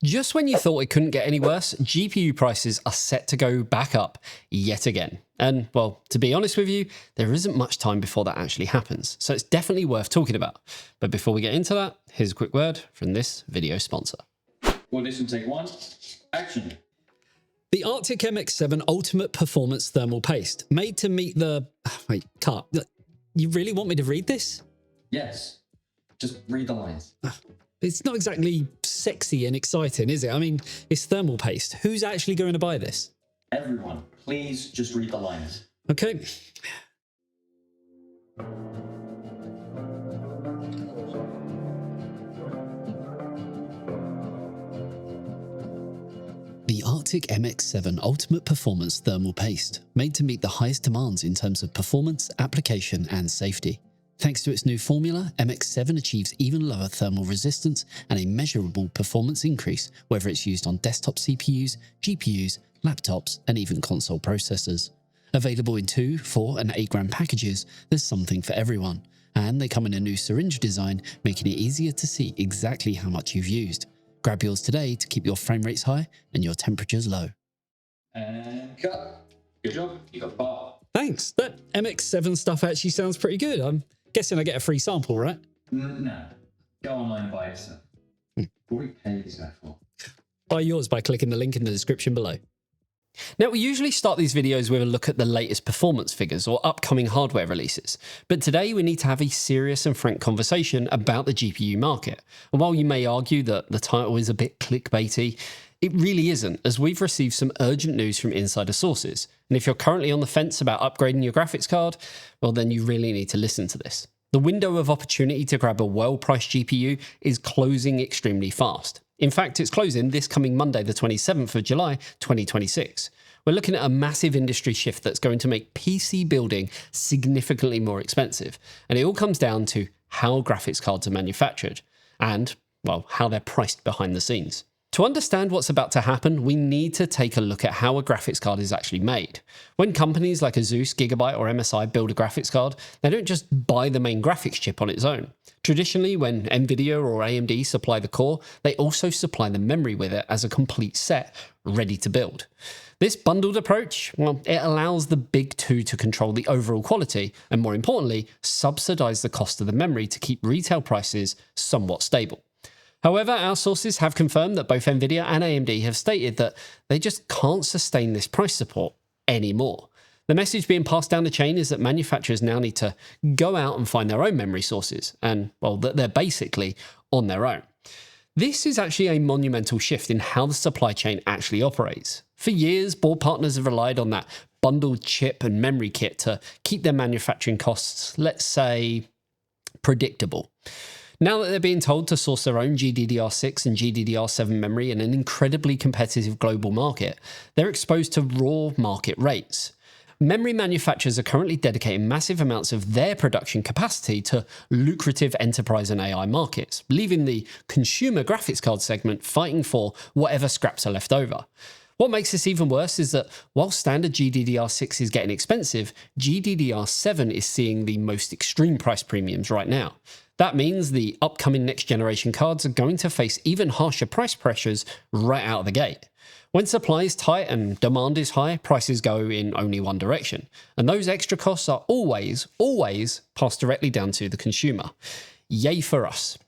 Just when you thought it couldn't get any worse, GPU prices are set to go back up yet again. And, well, to be honest with you, there isn't much time before that actually happens, so it's definitely worth talking about. But before we get into that, here's a quick word from this video sponsor. Audition take one, action. The Arctic MX7 Ultimate Performance Thermal Paste, made to meet the... Wait, Kat, you really want me to read this? Yes, just read the lines. It's not exactly sexy and exciting, is it? I mean, it's thermal paste. Who's actually going to buy this? Everyone, please just read the lines. Okay. The Arctic MX7 Ultimate Performance Thermal Paste, made to meet the highest demands in terms of performance, application, and safety. Thanks to its new formula, MX7 achieves even lower thermal resistance and a measurable performance increase, whether it's used on desktop CPUs, GPUs, laptops, and even console processors. Available in 2, 4, and 8 gram packages, there's something for everyone. And they come in a new syringe design, making it easier to see exactly how much you've used. Grab yours today to keep your frame rates high and your temperatures low. And cut. Good job, you got the bar. Thanks. That MX7 stuff actually sounds pretty good. I'm guessing I get a free sample, right? No, go online and buy yourself. What do we pay this guy for? Buy yours by clicking the link in the description below. Now, we usually start these videos with a look at the latest performance figures or upcoming hardware releases, but today we need to have a serious and frank conversation about the GPU market. And while you may argue that the title is a bit clickbaity, it really isn't, as we've received some urgent news from insider sources. And if you're currently on the fence about upgrading your graphics card, well, then you really need to listen to this. The window of opportunity to grab a well-priced GPU is closing extremely fast. In fact, it's closing this coming Monday, the 27th of July, 2026. We're looking at a massive industry shift that's going to make PC building significantly more expensive. And it all comes down to how graphics cards are manufactured and, well, how they're priced behind the scenes. To understand what's about to happen, we need to take a look at how a graphics card is actually made. When companies like Asus, Gigabyte, or MSI build a graphics card, they don't just buy the main graphics chip on its own. Traditionally, when NVIDIA or AMD supply the core, they also supply the memory with it as a complete set, ready to build. This bundled approach, well, it allows the big two to control the overall quality and, more importantly, subsidize the cost of the memory to keep retail prices somewhat stable. However, our sources have confirmed that both NVIDIA and AMD have stated that they just can't sustain this price support anymore. The message being passed down the chain is that manufacturers now need to go out and find their own memory sources, and, well, that they're basically on their own. This is actually a monumental shift in how the supply chain actually operates. For years, board partners have relied on that bundled chip and memory kit to keep their manufacturing costs, let's say, predictable. Now that they're being told to source their own GDDR6 and GDDR7 memory in an incredibly competitive global market, they're exposed to raw market rates. Memory manufacturers are currently dedicating massive amounts of their production capacity to lucrative enterprise and AI markets, leaving the consumer graphics card segment fighting for whatever scraps are left over. What makes this even worse is that while standard GDDR6 is getting expensive, GDDR7 is seeing the most extreme price premiums right now. That means the upcoming next generation cards are going to face even harsher price pressures right out of the gate. When supply is tight and demand is high, prices go in only one direction. And those extra costs are always passed directly down to the consumer. Yay for us.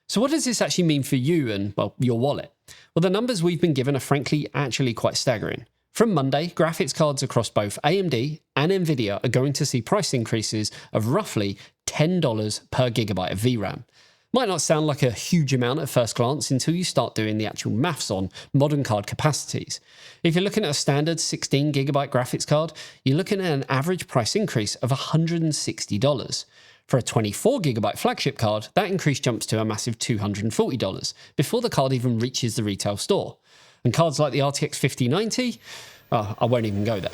So what does this actually mean for you and, well, your wallet? Well, the numbers we've been given are frankly actually quite staggering. From Monday, graphics cards across both AMD and NVIDIA are going to see price increases of roughly $10 per gigabyte of VRAM. Might not sound like a huge amount at first glance until you start doing the actual maths on modern card capacities. If you're looking at a standard 16 gigabyte graphics card, you're looking at an average price increase of $160. For a 24 gigabyte flagship card, that increase jumps to a massive $240 before the card even reaches the retail store. And cards like the RTX 5090, I won't even go there.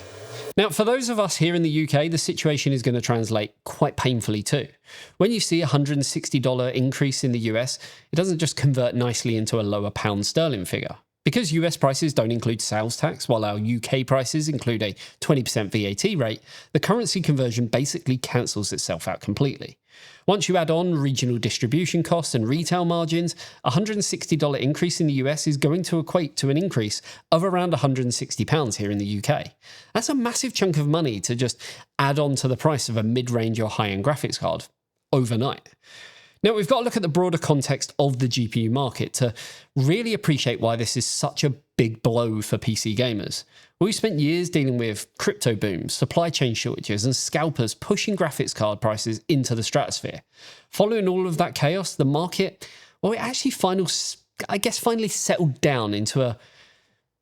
Now, for those of us here in the UK, the situation is going to translate quite painfully too. When you see a $160 increase in the US, it doesn't just convert nicely into a lower pound sterling figure. Because US prices don't include sales tax, while our UK prices include a 20% VAT rate, the currency conversion basically cancels itself out completely. Once you add on regional distribution costs and retail margins, a $160 increase in the US is going to equate to an increase of around £160 here in the UK. That's a massive chunk of money to just add on to the price of a mid-range or high-end graphics card overnight. Now, we've got to look at the broader context of the GPU market to really appreciate why this is such a big blow for PC gamers. We've spent years dealing with crypto booms, supply chain shortages, and scalpers pushing graphics card prices into the stratosphere. Following all of that chaos, the market, well, it actually finally settled down into a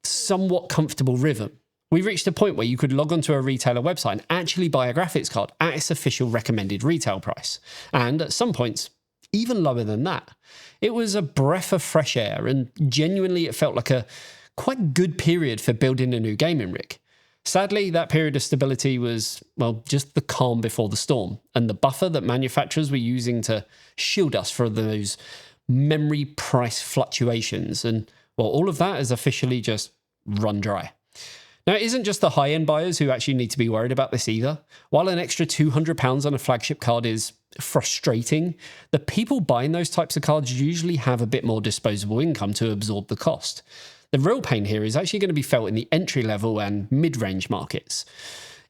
somewhat comfortable rhythm. We reached a point where you could log onto a retailer website and actually buy a graphics card at its official recommended retail price. And at some points, even lower than that. It was a breath of fresh air, and genuinely it felt like a quite good period for building a new gaming rig. Sadly, that period of stability was, well, just the calm before the storm, and the buffer that manufacturers were using to shield us from those memory price fluctuations. And, well, all of that is officially just run dry. Now, it isn't just the high-end buyers who actually need to be worried about this either. While an extra £200 on a flagship card is frustrating, the people buying those types of cards usually have a bit more disposable income to absorb the cost. The real pain here is actually going to be felt in the entry-level and mid-range markets.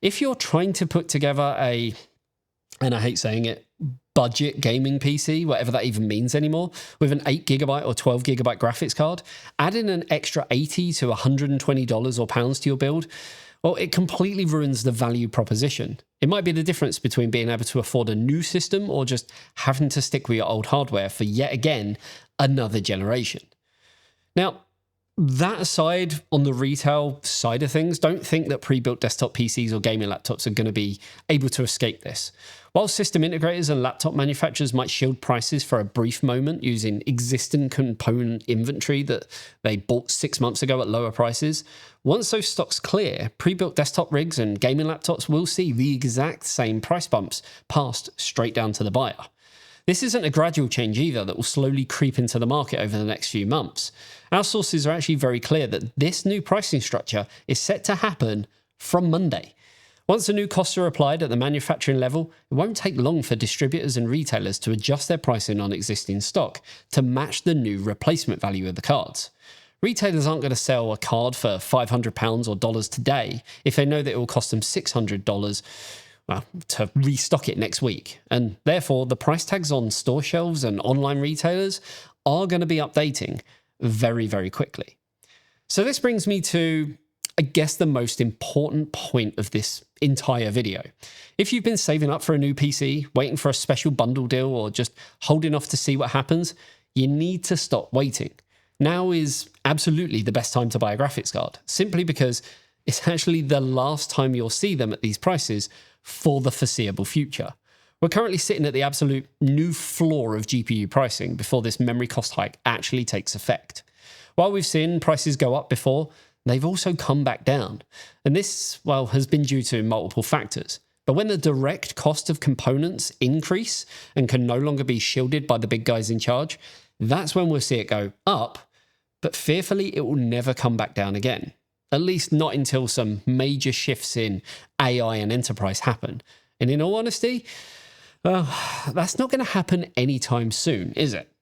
If you're trying to put together and I hate saying it, budget gaming PC, whatever that even means anymore, with an 8GB or 12GB graphics card, adding an extra $80 to $120 or pounds to your build, well, it completely ruins the value proposition. It might be the difference between being able to afford a new system or just having to stick with your old hardware for yet again another generation. Now, that aside, on the retail side of things, don't think that pre-built desktop PCs or gaming laptops are going to be able to escape this. While system integrators and laptop manufacturers might shield prices for a brief moment using existing component inventory that they bought 6 months ago at lower prices, once those stocks clear, pre-built desktop rigs and gaming laptops will see the exact same price bumps passed straight down to the buyer. This isn't a gradual change either that will slowly creep into the market over the next few months. Our sources are actually very clear that this new pricing structure is set to happen from Monday. Once the new costs are applied at the manufacturing level, it won't take long for distributors and retailers to adjust their pricing on existing stock to match the new replacement value of the cards. Retailers aren't going to sell a card for £500 or dollars today if they know that it will cost them $600 to restock it next week. And therefore, the price tags on store shelves and online retailers are going to be updating very, very quickly. So this brings me to, I guess, the most important point of this entire video. If you've been saving up for a new PC, waiting for a special bundle deal, or just holding off to see what happens, you need to stop waiting. Now is absolutely the best time to buy a graphics card, simply because it's actually the last time you'll see them at these prices for the foreseeable future. We're currently sitting at the absolute new floor of GPU pricing before this memory cost hike actually takes effect. While we've seen prices go up before, they've also come back down. And this, well, has been due to multiple factors. But when the direct cost of components increase and can no longer be shielded by the big guys in charge, that's when we'll see it go up, but fearfully it will never come back down again. At least not until some major shifts in AI and enterprise happen. And in all honesty, that's not going to happen anytime soon, is it?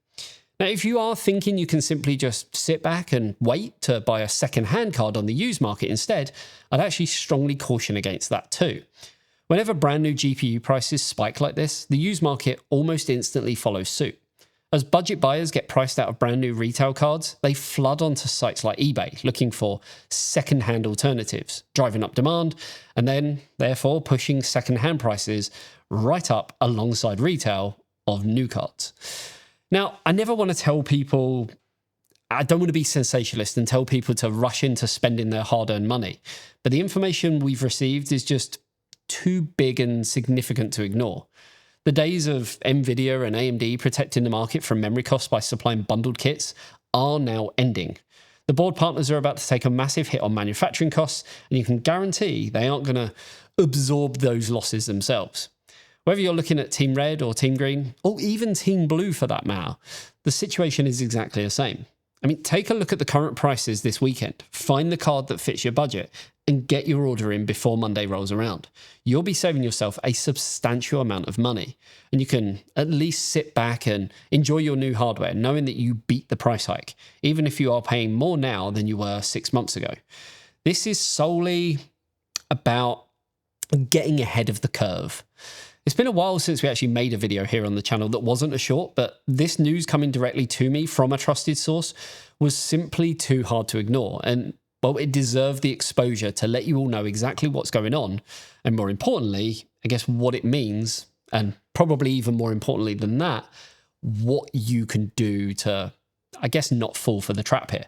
Now, if you are thinking you can simply just sit back and wait to buy a second-hand card on the used market instead, I'd actually strongly caution against that too. Whenever brand new GPU prices spike like this, the used market almost instantly follows suit. As budget buyers get priced out of brand new retail cards, they flood onto sites like eBay looking for second-hand alternatives, driving up demand, and then, therefore, pushing second-hand prices right up alongside retail of new cards. Now, I never want to tell people, I don't want to be sensationalist and tell people to rush into spending their hard-earned money, but the information we've received is just too big and significant to ignore. The days of NVIDIA and AMD protecting the market from memory costs by supplying bundled kits are now ending. The board partners are about to take a massive hit on manufacturing costs, and you can guarantee they aren't going to absorb those losses themselves. Whether you're looking at Team Red or Team Green, or even Team Blue for that matter, the situation is exactly the same. I mean, take a look at the current prices this weekend, find the card that fits your budget, and get your order in before Monday rolls around. You'll be saving yourself a substantial amount of money, and you can at least sit back and enjoy your new hardware, knowing that you beat the price hike, even if you are paying more now than you were 6 months ago. This is solely about getting ahead of the curve. It's been a while since we actually made a video here on the channel that wasn't a short, but this news coming directly to me from a trusted source was simply too hard to ignore. And well, it deserved the exposure to let you all know exactly what's going on. And more importantly, I guess what it means, and probably even more importantly than that, what you can do to, I guess, not fall for the trap here.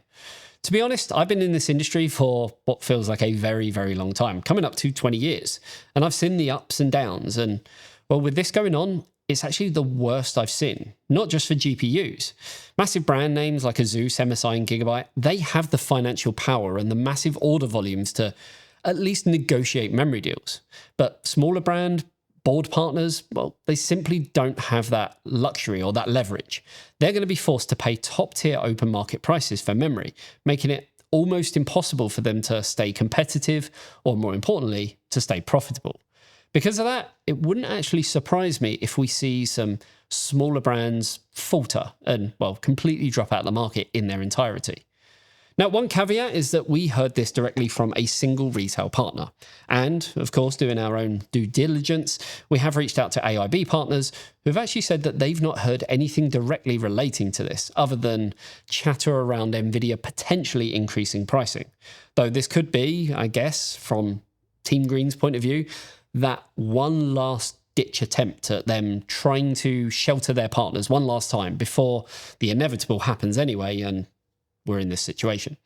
To be honest, I've been in this industry for what feels like a very, very long time, coming up to 20 years. And I've seen the ups and downs. And well, with this going on, it's actually the worst I've seen, not just for GPUs. Massive brand names like Asus, MSI, and Gigabyte, they have the financial power and the massive order volumes to at least negotiate memory deals. But smaller brand, board partners, well, they simply don't have that luxury or that leverage. They're going to be forced to pay top-tier open market prices for memory, making it almost impossible for them to stay competitive or, more importantly, to stay profitable. Because of that, it wouldn't actually surprise me if we see some smaller brands falter and, well, completely drop out of the market in their entirety. Now, one caveat is that we heard this directly from a single retail partner. And, of course, doing our own due diligence, we have reached out to AIB partners who have actually said that they've not heard anything directly relating to this, other than chatter around NVIDIA potentially increasing pricing. Though this could be, I guess, from Team Green's point of view, that one last ditch attempt at them trying to shelter their partners one last time before the inevitable happens anyway, and we're in this situation.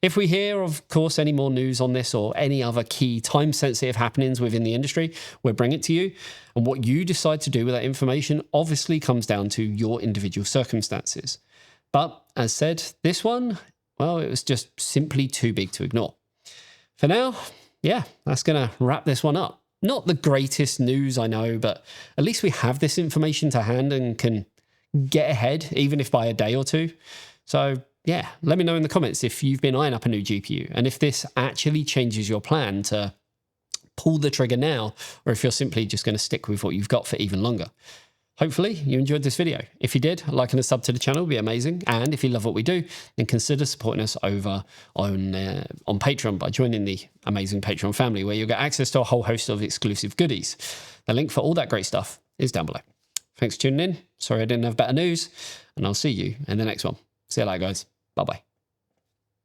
If we hear, of course, any more news on this or any other key time-sensitive happenings within the industry, we'll bring it to you. And what you decide to do with that information obviously comes down to your individual circumstances. But as said, this one, well, it was just simply too big to ignore. For now, yeah, that's going to wrap this one up. Not the greatest news, I know, but at least we have this information to hand and can get ahead, even if by a day or two. So yeah, let me know in the comments if you've been eyeing up a new GPU and if this actually changes your plan to pull the trigger now, or if you're simply just going to stick with what you've got for even longer. Hopefully you enjoyed this video. If you did, a like and a sub to the channel would be amazing. And if you love what we do, then consider supporting us over on Patreon by joining the amazing Patreon family, where you'll get access to a whole host of exclusive goodies. The link for all that great stuff is down below. Thanks for tuning in. Sorry I didn't have better news, and I'll see you in the next one. See you later, guys. Bye-bye.